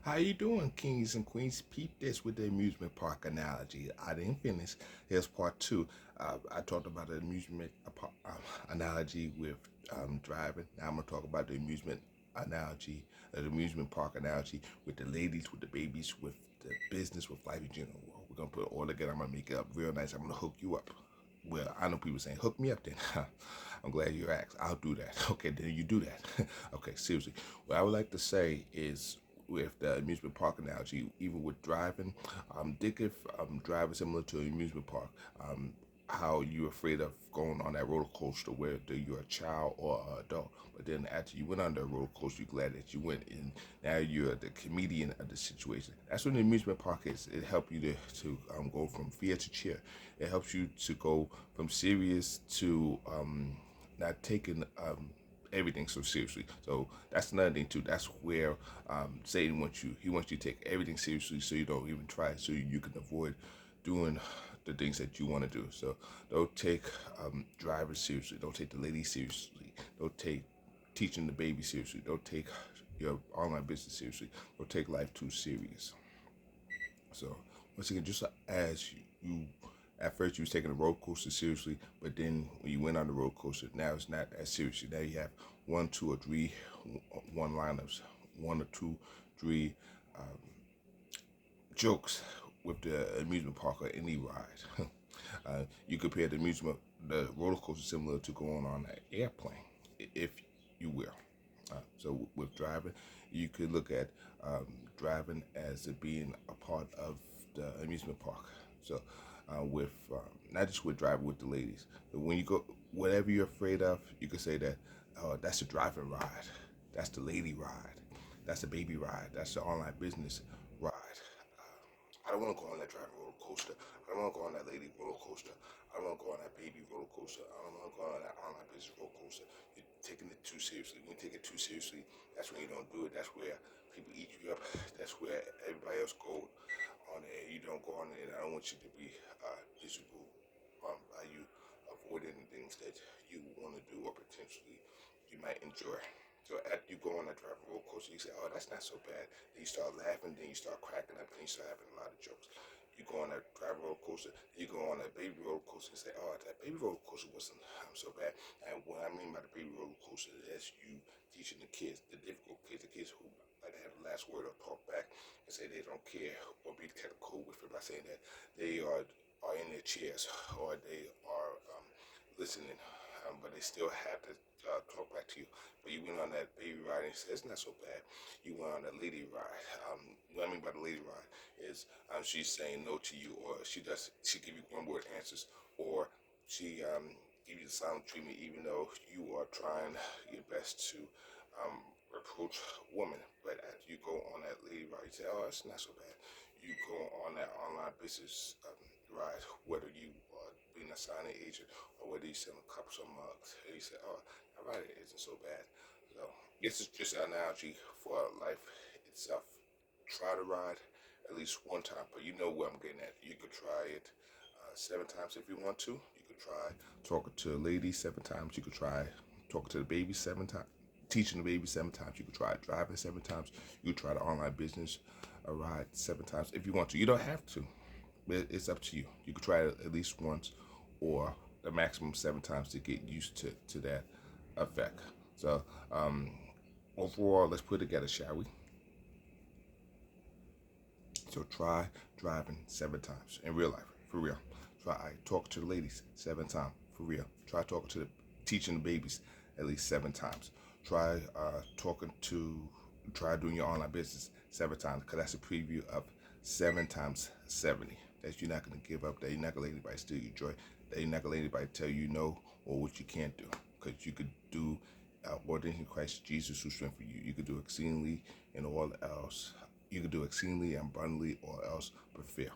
How you doing, kings and queens? Peep this with the amusement park analogy. I didn't finish. Here's part two. I talked about the amusement analogy with driving. Now I'm gonna talk about the amusement analogy, the amusement park analogy with the ladies, with the babies, with the business, with life in general. We're gonna put it all together. I'm gonna make it up real nice. I'm gonna hook you up. Well, I know people saying, hook me up then. I'm glad you asked. I'll do that. Okay, then you do that. Okay, seriously. What I would like to say is with the amusement park analogy, even with driving, think if driving similar to an amusement park. How you're afraid of going on that roller coaster, whether you're a child or an adult. But then after you went on the roller coaster, you're glad that you went, and now you're the comedian of the situation. That's what an amusement park is. It helps you to go from fear to cheer. It helps you to go from serious to not taking everything so seriously. So that's another thing too. That's where Satan wants you. He wants you to take everything seriously, so you don't even try, so you can avoid doing the things that you want to do. So don't take drivers seriously. Don't take the ladies seriously. Don't take teaching the baby seriously. Don't take your online business seriously. Don't take life too serious. So once again, just as you at first you was taking the roller coaster seriously, but then when you went on the roller coaster, now it's not as seriously. Now you have one, two, or three one lineups, one or two, three jokes with the amusement park or any ride. You compare the roller coaster similar to going on an airplane, if you will. So with driving, you could look at driving as it being a part of the amusement park. So with not just with driving with the ladies, but when you go, whatever you're afraid of, you could say that that's a driving ride, that's the lady ride, that's the baby ride, that's the online business ride. I don't want to go on that driving roller coaster. I don't want to go on that lady roller coaster. I don't want to go on that baby roller coaster. I don't want to go on that online business roller coaster. You're taking it too seriously. When you take it too seriously, that's when you don't do it. That's where people eat you up. That's where everybody else go on it. You don't go on it. And I don't want you to be miserable by you avoiding things that you want to do or potentially you might enjoy. So after you go on that driving roller coaster, you say, "Oh, that's not so bad." Then you start laughing, then you start cracking up, then you start having a lot of jokes. You go on that driving roller coaster, you go on that baby roller coaster and say, "Oh, that baby roller coaster wasn't so bad." And what I mean by the baby roller coaster is you teaching the kids, the difficult kids, the kids who like to have the last word or talk back and say they don't care or be kind of cool with it by saying that they are in their chairs or they are listening, but they still have to talk back to you. But you went on that baby ride and said, it's not so bad. You went on that lady ride. What I mean by the lady ride is she's saying no to you, or she give you one word answers, or she give you the silent treatment, even though you are trying your best to approach a woman. But after you go on that lady ride, you say, oh, it's not so bad. You go on that online business ride, whether you are being a signing agent or whether you selling cups or mugs, and you say, oh, that ride isn't so bad. So this is just an analogy for life itself. Try to ride at least one time, but you know where I'm getting at. You could try it 7 times if you want to. You could try talking to a lady 7 times. You could try talking to the baby 7 times. Teaching the baby 7 times. You could try driving 7 times. You could try the online business ride 7 times if you want to. You don't have to. It's up to you. You could try it at least once or the maximum 7 times to get used to that effect. So overall, let's put it together, shall we? So try driving 7 times in real life, for real. Try talk to the ladies 7 times, for real. Try talking to the teaching the babies at least 7 times. Try try doing your online business 7 times, because that's a preview of 7 times 70. That you're not gonna give up. That you're not gonna let anybody steal your joy. That you're not gonna let anybody tell you no or what you can't do, because you could do more than in Christ Jesus who strengthened you. You could do exceedingly and all else. You could do exceedingly and abundantly or else but fail.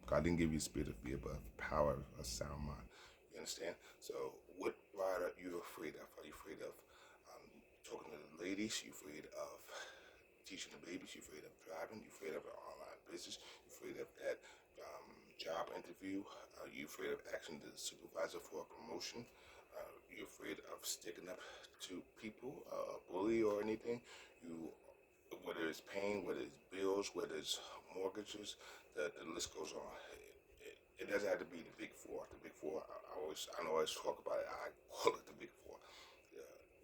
God didn't give you a spirit of fear, but power, a sound mind. You understand? So, what ride are you afraid of? Are you afraid of talking to the ladies? You afraid of teaching the babies? You afraid of driving? You afraid of an online business? You afraid of that job interview? Are you afraid of asking the supervisor for a promotion? You afraid of sticking up to people, a bully or anything? You, whether whether it's pain, whether it's bills, whether it's mortgages, the list goes on. It doesn't have to be the big four. The big four, I know I always talk about it. I call it the big four: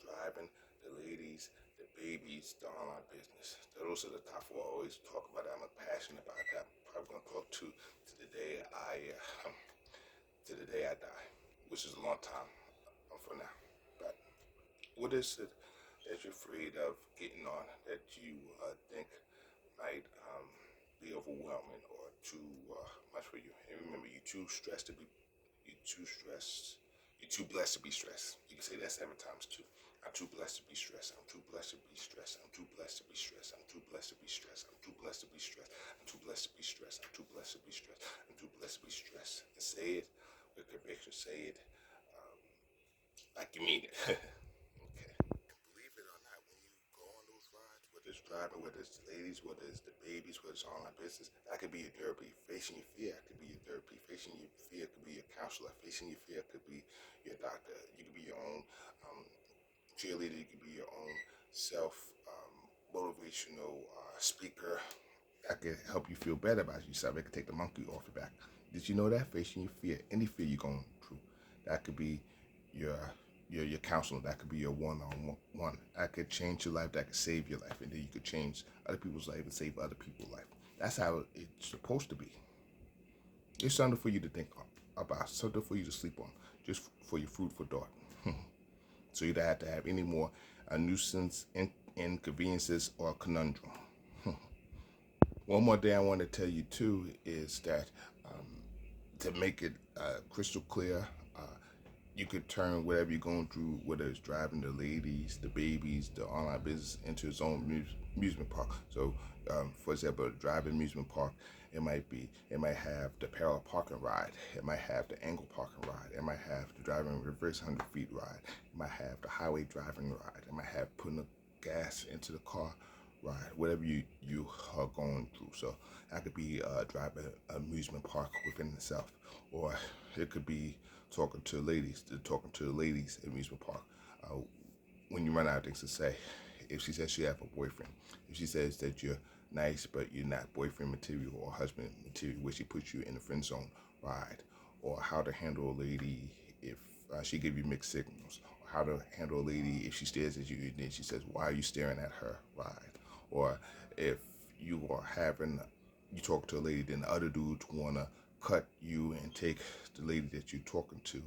driving, the ladies, the babies, the online business. Those are the top four. I always talk about it. I'm passionate about that. I'm probably gonna talk to the day I die, which is a long time from now. But what is it that you're afraid of getting on that you think might be overwhelming or too much for you? And remember, you're too stressed to be. You're too stressed. You're too blessed to be stressed. You can say that 7 times too. I'm too blessed to be stressed. I'm too blessed to be stressed. I'm too blessed to be stressed. I'm too blessed to be stressed. I'm too blessed to be stressed. I'm too blessed to be stressed. I'm too blessed to be stressed. I'm too blessed to be stressed. And say it with conviction. Say it like you mean it. Okay. Believe it or not, when you go on those rides, whether it's driving, whether it's the ladies, whether it's the babies, whether it's online business, that could be your therapy. Facing your fear could be your therapy. Facing your fear could be your counselor. Facing your fear could be your doctor. You could be your own cheerleader. You could be your own self motivational speaker. That could help you feel better about yourself. It could take the monkey off your back. Did you know that? Facing your fear, any fear you're going through, that could be your your counselor. That could be your one-on-one. That could change your life. That could save your life, and then you could change other people's life and save other people's life. That's how it's supposed to be. It's something for you to think about, something for you to sleep on, just for your food for thought. So you don't have to have any more nuisance, inconveniences, or conundrum. One more thing I want to tell you too is that to make it crystal clear, you could turn whatever you're going through, whether it's driving the ladies, the babies, the online business, into its own amusement park. So, for example, a driving amusement park, it might have the parallel parking ride. It might have the angle parking ride. It might have the driving reverse 100 feet ride. It might have the highway driving ride. It might have putting the gas into the car ride. Whatever you are going through. So that could be driving an amusement park within itself, or it could be talking to the ladies amusement park. When you run out of things to say, if she says she have a boyfriend, if she says that you're nice but you're not boyfriend material or husband material, where she puts you in the friend zone ride, or how to handle a lady if she give you mixed signals, or how to handle a lady if she stares at you and then she says, "Why are you staring at her?" ride, or if you are having you talk to a lady, then the other dudes wanna cut you and take the lady that you're talking to,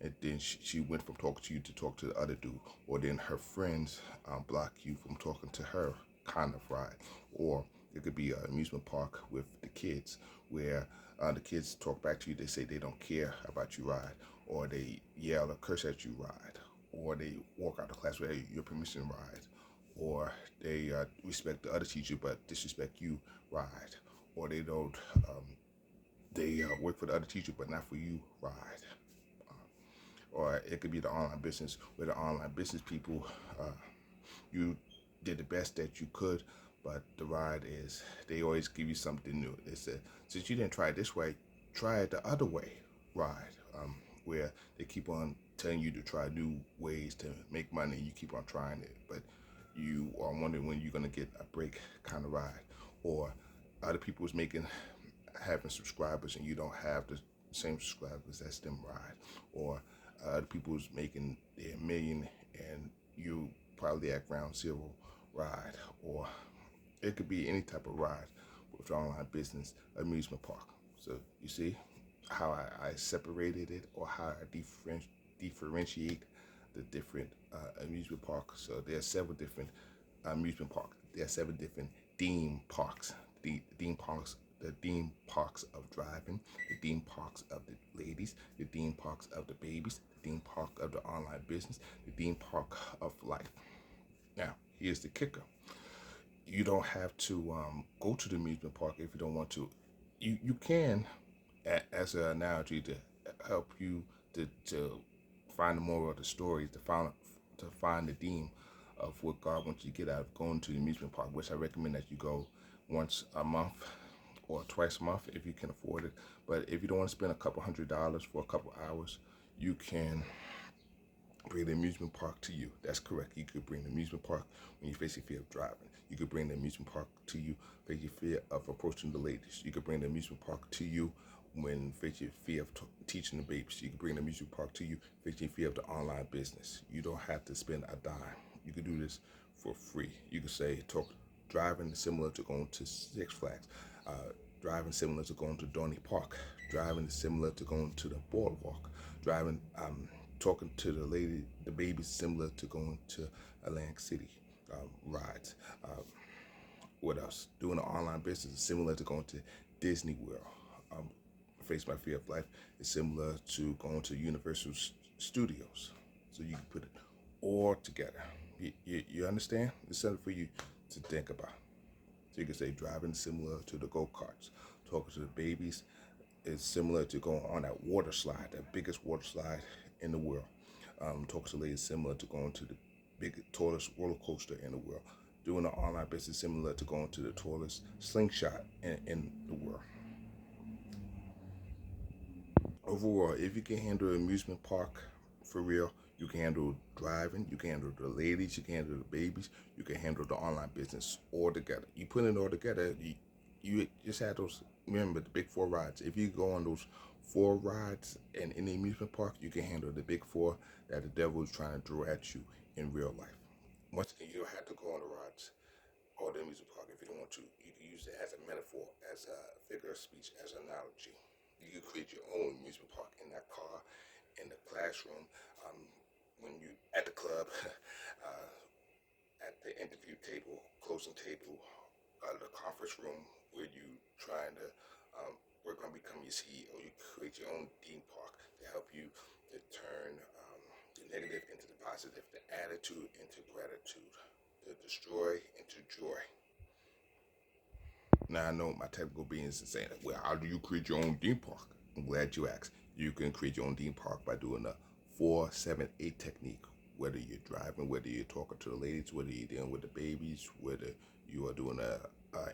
and then she went from talking to you to talk to the other dude, or then her friends block you from talking to her, kind of ride. Or it could be an amusement park with the kids, where the kids talk back to you. They say they don't care about you ride, or they yell or curse at you ride, or they walk out of class without your permission ride, or they respect the other teacher but disrespect you ride, or they don't they work for the other teacher but not for you ride. Or it could be the online business, where the online business people, you did the best that you could, but the ride is, they always give you something new. They said, since you didn't try it this way, try it the other way ride, where they keep on telling you to try new ways to make money. You keep on trying it, but you are wondering when you're going to get a break kind of ride. Or other people's having subscribers and you don't have the same subscribers as them ride. Or other people's making their million and you probably at ground zero ride. Or it could be any type of ride with online business amusement park. So you see how I separated it, or how I differentiate the different amusement parks. So there are several different amusement parks. There are 7 different theme parks. The theme parks of driving, the theme parks of the ladies, the theme parks of the babies, the theme park of the online business, the theme park of life. Now, here's the kicker. You don't have to go to the amusement park if you don't want to. You can, as an analogy, to help you to find the moral of the story, to find the theme of what God wants you to get out of going to the amusement park, which I recommend that you go once a month or twice a month if you can afford it. But if you don't want to spend a couple $100s for a couple hours, you can Bring the amusement park to you. That's correct. You could bring the amusement park when you face your fear of driving. You could bring the amusement park to you face your fear of approaching the ladies. You could bring the amusement park to you when face your fear of teaching the babies. You could bring the amusement park to you face your fear of the online business. You don't have to spend a dime. You could do this for free. You could say driving is similar to going to Six Flags. Driving similar to going to Dorney Park. Driving is similar to going to the boardwalk. Driving, talking to the babies, similar to going to Atlantic City rides. What else? Doing an online business is similar to going to Disney World. Face My Fear of Life is similar to going to Universal Studios. So you can put it all together. You understand? It's something for you to think about. So you can say driving is similar to the go-karts. Talking to the babies is similar to going on that water slide, that biggest water slide in the world. Talking to ladies is similar to going to the tallest roller coaster in the world. Doing an online business is similar to going to the tallest slingshot in the world. Overall, if you can handle an amusement park for real, you can handle driving, you can handle the ladies, you can handle the babies, you can handle the online business all together. You put it all together, you just had those, remember the big four rides. If you go on those four rides in the amusement park, you can handle the big four that the devil is trying to throw at you in real life. Once again, you don't have to go on the rides or the amusement park if you don't want to. You can use it as a metaphor, as a figure of speech, as an analogy. You can create your own amusement park in that car, in the classroom, when you at the club, at the interview table, closing table, the conference room where you trying to work on becoming your CEO. You create your own theme park to help you to turn the negative into the positive, the attitude into gratitude, the destroy into joy. Now I know my technical beings is saying, well, how do you create your own theme park? I'm glad you asked. You can create your own theme park by doing the 4-7-8 technique. Whether you're driving, whether you're talking to the ladies, whether you're dealing with the babies, whether you are doing a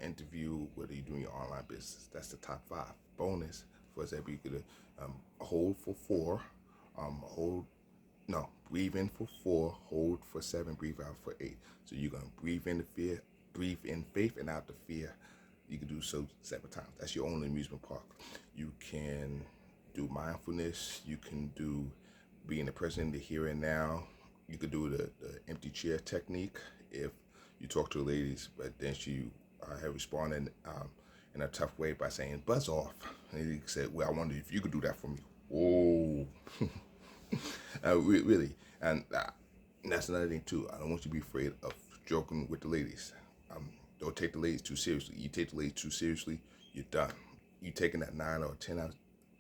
interview, whether you're doing your online business. That's the top 5. Bonus for example, you could hold for 4, hold no, breathe in for 4, hold for 7, breathe out for 8. So you're gonna breathe in the fear, breathe in faith, and out the fear. You can do so 7 times. That's your own amusement park. You can do mindfulness. You can do being the present, the here and now. You could do the empty chair technique if you talk to the ladies, but then she have responded in a tough way by saying, buzz off. And he said, well, I wonder if you could do that for me. Oh, really. And that's another thing, too. I don't want you to be afraid of joking with the ladies. Don't take the ladies too seriously. You take the ladies too seriously, you're done. You taking that 9 or 10 out,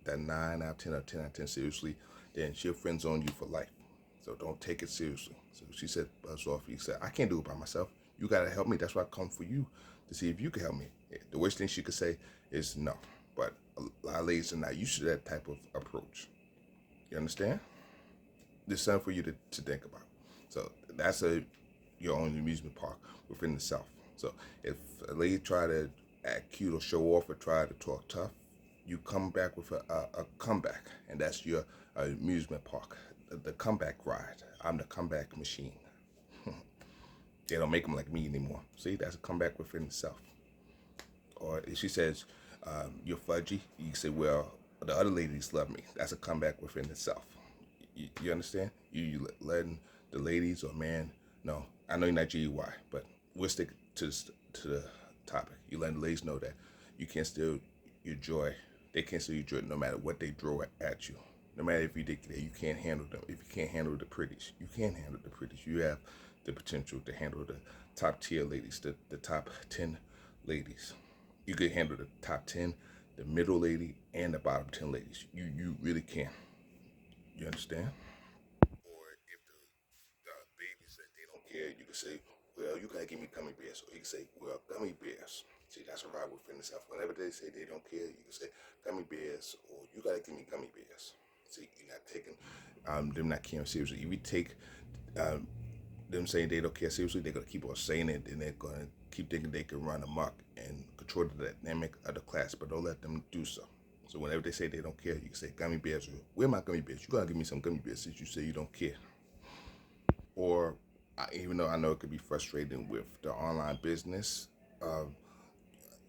that 9 out of 10 or 10 out of 10 seriously, then she'll friend zone you for life. So don't take it seriously. So she said, buzz off. He said, I can't do it by myself. You got to help me. That's why I come for you to see if you can help me. The worst thing she could say is no. But a lot of ladies are not used to that type of approach. You understand? There's something for you to think about. So that's your own amusement park within itself. So if a lady try to act cute or show off or try to talk tough, you come back with a comeback, and that's your amusement park, the comeback ride. I'm the comeback machine. They don't make them like me anymore. See, that's a comeback within itself. Or if she says, you're fudgy, you say, well, the other ladies love me. That's a comeback within itself. You understand? You letting the ladies or man know. I know you're not GUI, but we'll stick to the topic. You letting the ladies know that you can't steal your joy. They can't steal your joy no matter what they throw at you. No matter if you think that you can't handle them. If you can't handle the pretties, you can handle the pretties. You have the potential to handle the top tier ladies, the top 10 ladies. You can handle the top 10, the middle lady, and the bottom 10 ladies. You really can. You understand? Or if the baby said they don't care, you can say, well, you gotta give me gummy bears. Or you can say, well, gummy bears. See, that's a ride within itself. Whenever they say they don't care, you can say gummy bears, or you gotta give me gummy bears. See, you're not taking them not caring seriously. If you take them saying they don't care seriously, they're gonna keep on saying it, and they're gonna keep thinking they can run amok and control the dynamic of the class, but don't let them do so. So whenever they say they don't care, you can say gummy bears. Where are my gummy bears? You gotta give me some gummy bears since you say you don't care. Or even though I know it could be frustrating with the online business,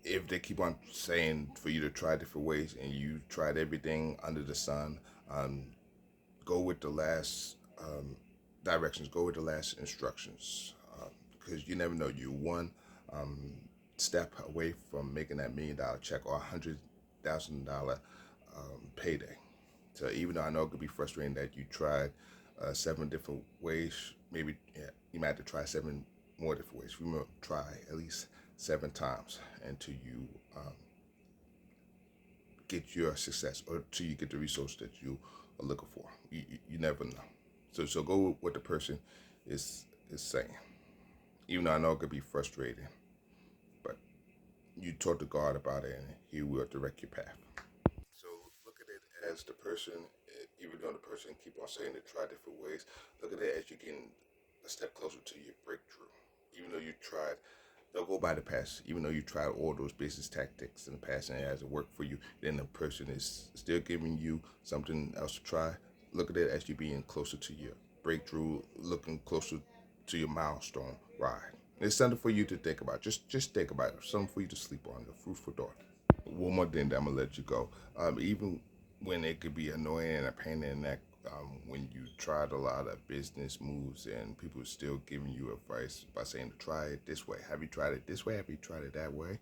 if they keep on saying for you to try different ways and you tried everything under the sun, um, go with the last directions, go with the last instructions, because you never know. You one um, step away from making that $1 million check or $100,000 payday. So even though I know it could be frustrating that you tried 7 different ways, maybe yeah, you might have to try 7 more different ways. You might try at least 7 times until you get your success or until you get the results that you are looking for. You never know. So go with what the person is saying. Even though I know it could be frustrating, but you talk to God about it and He will direct your path. So look at it as the person, even though the person keep on saying to try different ways, look at it as you're getting a step closer to your breakthrough. Even though you tried, don't go by the past. Even though you tried all those business tactics in the past and it hasn't worked for you, then the person is still giving you something else to try. Look at it as you being closer to your breakthrough, looking closer to your milestone ride. It's something for you to think about. Just think about it. Something for you to sleep on. A food for thought. One more thing that I'm gonna let you go. Even when it could be annoying and a pain in the neck, when you tried a lot of business moves and people are still giving you advice by saying to try it this way. Have you tried it this way? Have you tried it that way?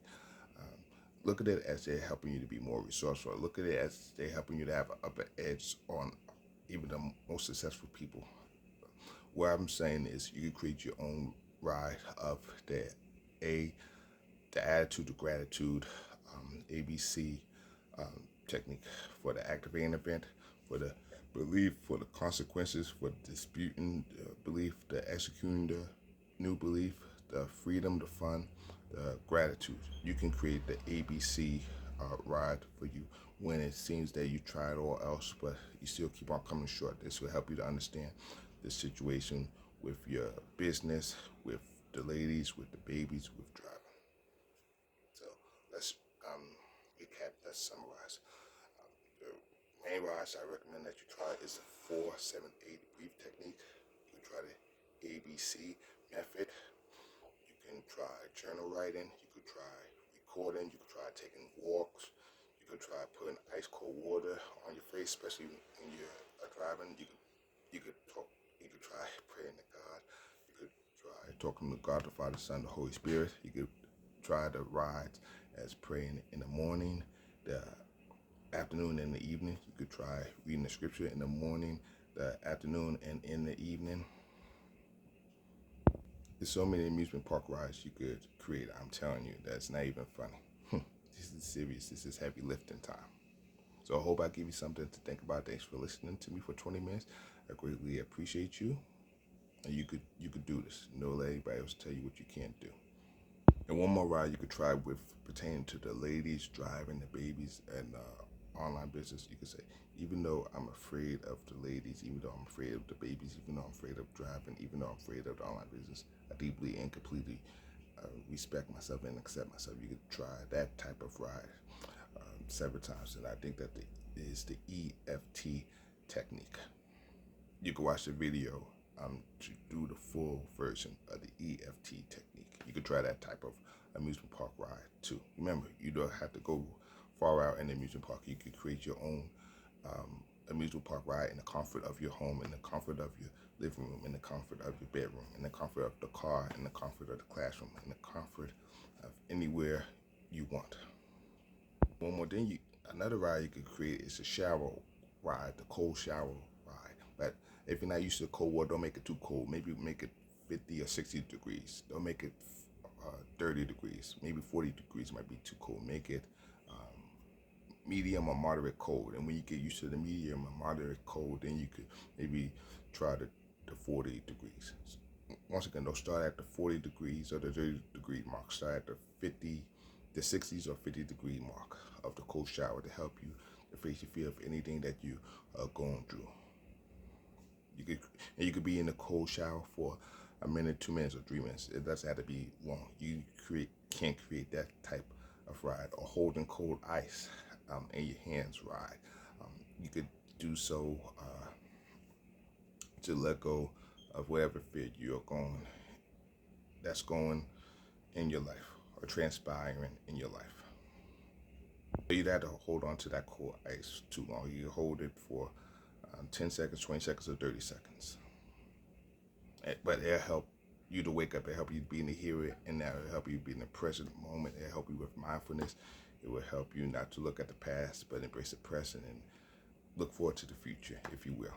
Look at it as they're helping you to be more resourceful. Look at it as they're helping you to have an upper edge on even the most successful people. What I'm saying is you can create your own ride of A, the attitude, the gratitude, ABC technique for the activating event, for the belief, for the consequences, for the disputing the belief, the executing the new belief, the freedom, the fun, the gratitude. You can create the ABC ride for you when it seems that you tried all else, but you still keep on coming short. This will help you to understand the situation with your business, with the ladies, with the babies, with driving. So let's recap, let's summarize. The main rise I recommend that you try is the 4-7-8 breathe technique. You can try the ABC method. You can try journal writing. You could try recording. You could try taking walks. You could try putting ice cold water on your face, especially when you're driving. You could talk. You could try praying to God. You could try talking to God, the Father, Son, the Holy Spirit. You could try the rides as praying in the morning, the afternoon, and the evening. You could try reading the scripture in the morning, the afternoon, and in the evening. There's so many amusement park rides you could create. I'm telling you, that's not even funny. This is serious. This is heavy lifting time. So I hope I give you something to think about. Thanks for listening to me for 20 minutes. I greatly appreciate you. And you could do this. Don't let anybody else tell you what you can't do. And one more ride you could try with pertaining to the ladies driving the babies and online business. You could say, even though I'm afraid of the ladies, even though I'm afraid of the babies, even though I'm afraid of driving, even though I'm afraid of the online business, I deeply and completely respect myself and accept myself. You could try that type of ride several times, and I think that is the EFT technique. You can watch the video to do the full version of the EFT technique. You could try that type of amusement park ride too. Remember, you don't have to go far out in the amusement park. You could create your own amusement park ride in the comfort of your home, in the comfort of your living room, in the comfort of your bedroom, in the comfort of the car, in the comfort of the classroom, in the comfort of anywhere you want. One more thing, another ride you could create is a shower ride, the cold shower ride. But if you're not used to cold water, don't make it too cold. Maybe make it 50 or 60 degrees. Don't make it 30 degrees. Maybe 40 degrees might be too cold. Make it medium or moderate cold. And when you get used to the medium or moderate cold, then you could maybe try the 40 degrees. Once again, don't start at the 40 degrees or the 30-degree mark. Start at the 50, the 60s or 50-degree mark of the cold shower to help you to face your fear of anything that you are going through. You could be in the cold shower for a minute, 2 minutes, or 3 minutes. It doesn't have to be long. You can't create that type of ride, or holding cold ice in your hands ride. You could do so to let go of whatever fear you're going, that's going in your life or transpiring in your life. You don't have to hold on to that cold ice too long. You hold it for 10 seconds, 20 seconds, or 30 seconds. But it'll help you to wake up. It'll help you be in the here and now. It'll help you be in the present moment. It'll help you with mindfulness. It will help you not to look at the past, but embrace the present and look forward to the future, if you will.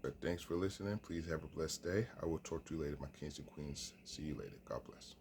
But thanks for listening. Please have a blessed day. I will talk to you later, my kings and queens. See you later. God bless.